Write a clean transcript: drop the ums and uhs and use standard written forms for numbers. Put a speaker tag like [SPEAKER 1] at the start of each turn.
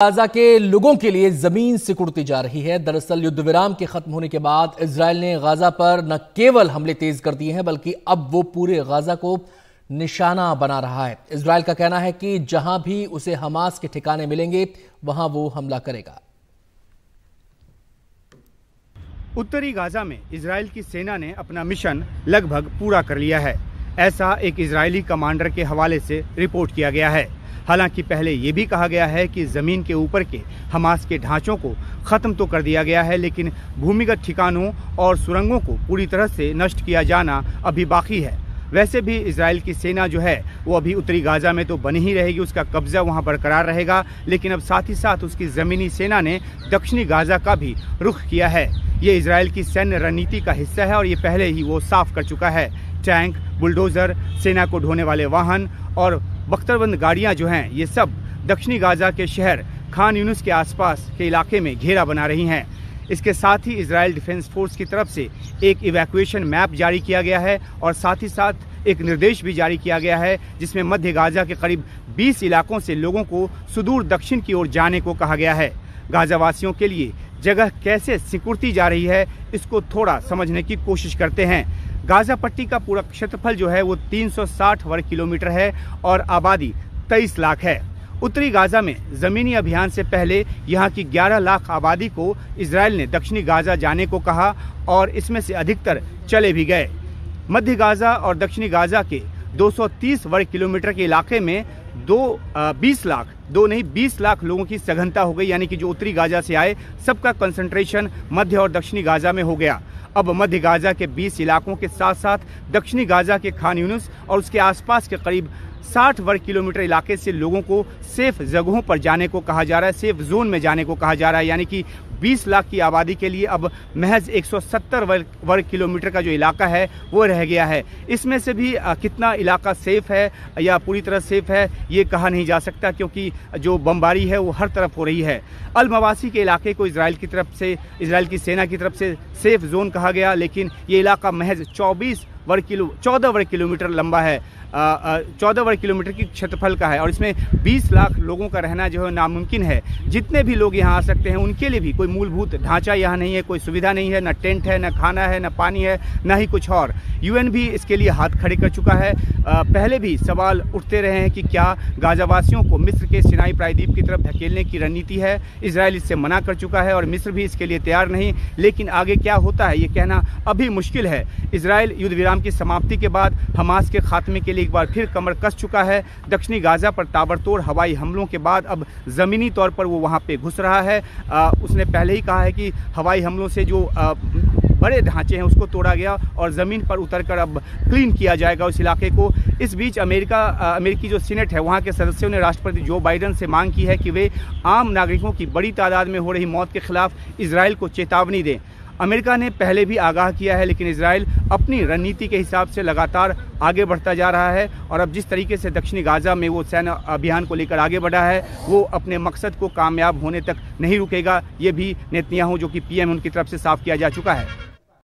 [SPEAKER 1] Gaza के लोगों के लिए जमीन सिकुड़ती जा रही है। दरअसल युद्ध विराम के खत्म होने के बाद इजरायल ने गाजा पर न केवल हमले तेज कर दिए हैं बल्कि अब वो पूरे गाजा को निशाना बना रहा है। इजरायल का कहना है कि जहां भी उसे हमास के ठिकाने मिलेंगे वहां वो हमला करेगा।
[SPEAKER 2] उत्तरी गाजा में इजरायल की सेना ने अपना मिशन लगभग पूरा कर लिया है, ऐसा एक इजरायली कमांडर के हवाले से रिपोर्ट किया गया है। हालांकि पहले ये भी कहा गया है कि जमीन के ऊपर के हमास के ढांचों को खत्म तो कर दिया गया है, लेकिन भूमिगत ठिकानों और सुरंगों को पूरी तरह से नष्ट किया जाना अभी बाकी है। वैसे भी इजरायल की सेना जो है वो अभी उत्तरी गाजा में तो बनी ही रहेगी, उसका कब्जा वहां बरकरार रहेगा, लेकिन अब साथ ही साथ उसकी ज़मीनी सेना ने दक्षिणी गाजा का भी रुख किया है। ये इजरायल की सैन्य रणनीति का हिस्सा है और ये पहले ही वो साफ कर चुका है। टैंक, बुलडोजर, सेना को ढोने वाले वाहन और बख्तरबंद गाड़ियां जो हैं ये सब दक्षिणी गाजा के शहर खान यूनिस के आसपास के इलाके में घेरा बना रही हैं। इसके साथ ही इजरायल डिफेंस फोर्स की तरफ से एक इवैक्यूएशन मैप जारी किया गया है और साथ ही साथ एक निर्देश भी जारी किया गया है जिसमें मध्य गाजा के करीब 20 इलाकों से लोगों को सुदूर दक्षिण की ओर जाने को कहा गया है। गाजावासियों के लिए जगह कैसे सिकुड़ती जा रही है इसको थोड़ा समझने की कोशिश करते हैं। गाजा पट्टी का पूरा क्षेत्रफल जो है वो 360 वर्ग किलोमीटर है और आबादी 23 लाख है। उत्तरी गाजा में जमीनी अभियान से पहले यहाँ की 11 लाख आबादी को इजरायल ने दक्षिणी गाजा जाने को कहा और इसमें से अधिकतर चले भी गए। मध्य गाजा और दक्षिणी गाजा के 230 वर्ग किलोमीटर के इलाके में 20 लाख लोगों की सघनता हो गई, यानी कि जो उत्तरी गाजा से आए सबका कंसंट्रेशन मध्य और दक्षिणी गाजा में हो गया। अब मध्य गाजा के 20 इलाकों के साथ साथ दक्षिणी गाजा के खान यूनिस और उसके आसपास के करीब 60 वर्ग किलोमीटर इलाके से लोगों को सेफ जगहों पर जाने को कहा जा रहा है, सेफ जोन में जाने को कहा जा रहा है। यानी कि 20 लाख की आबादी के लिए अब महज 170 वर्ग किलोमीटर का जो इलाका है वो रह गया है। इसमें से भी कितना इलाका सेफ है या पूरी तरह सेफ है ये कहा नहीं जा सकता, क्योंकि जो बमबारी है वो हर तरफ हो रही है। अल मवासी के इलाके को इजरायल की सेना की तरफ से सेफ जोन कहा गया, लेकिन ये इलाका महज 14 वर्ग किलोमीटर लंबा है, 14 वर्ग किलोमीटर की क्षेत्रफल का है और इसमें 20 लाख लोगों का रहना जो है नामुमकिन है। जितने भी लोग यहाँ आ सकते हैं उनके लिए भी कोई मूलभूत ढांचा यहाँ नहीं है, कोई सुविधा नहीं है, न टेंट है, न खाना है, न पानी है, न ही कुछ और। यूएन भी इसके लिए हाथ खड़े कर चुका है। पहले भी सवाल उठते रहे हैं कि क्या गाजावासियों को मिस्र के सिनाई प्रायद्वीप की तरफ धकेलने की रणनीति है। इजरायल इससे मना कर चुका है और मिस्र भी इसके लिए तैयार नहीं, लेकिन आगे क्या होता है ये कहना अभी मुश्किल है। इजरायल युद्ध विराम की समाप्ति के बाद हमास के खात्मे के लिए एक बार फिर कमर कस चुका है। दक्षिणी गाजा पर ताबड़तोड़ हवाई हमलों के बाद अब जमीनी तौर पर वो वहां पे घुस रहा है। उसने पहले ही कहा है कि हवाई हमलों से जो बड़े ढांचे हैं उसको तोड़ा गया और ज़मीन पर उतरकर अब क्लीन किया जाएगा उस इलाके को। इस बीच अमेरिकी जो सीनेट है वहाँ के सदस्यों ने राष्ट्रपति जो बाइडेन से मांग की है कि वे आम नागरिकों की बड़ी तादाद में हो रही मौत के खिलाफ इजरायल को चेतावनी दें। अमेरिका ने पहले भी आगाह किया है, लेकिन इजरायल अपनी रणनीति के हिसाब से लगातार आगे बढ़ता जा रहा है और अब जिस तरीके से दक्षिणी गाजा में वो सैन्य अभियान को लेकर आगे बढ़ा है वो अपने मकसद को कामयाब होने तक नहीं रुकेगा। ये भी नेतन्याहू जो कि पीएम उनकी तरफ से साफ किया जा चुका है।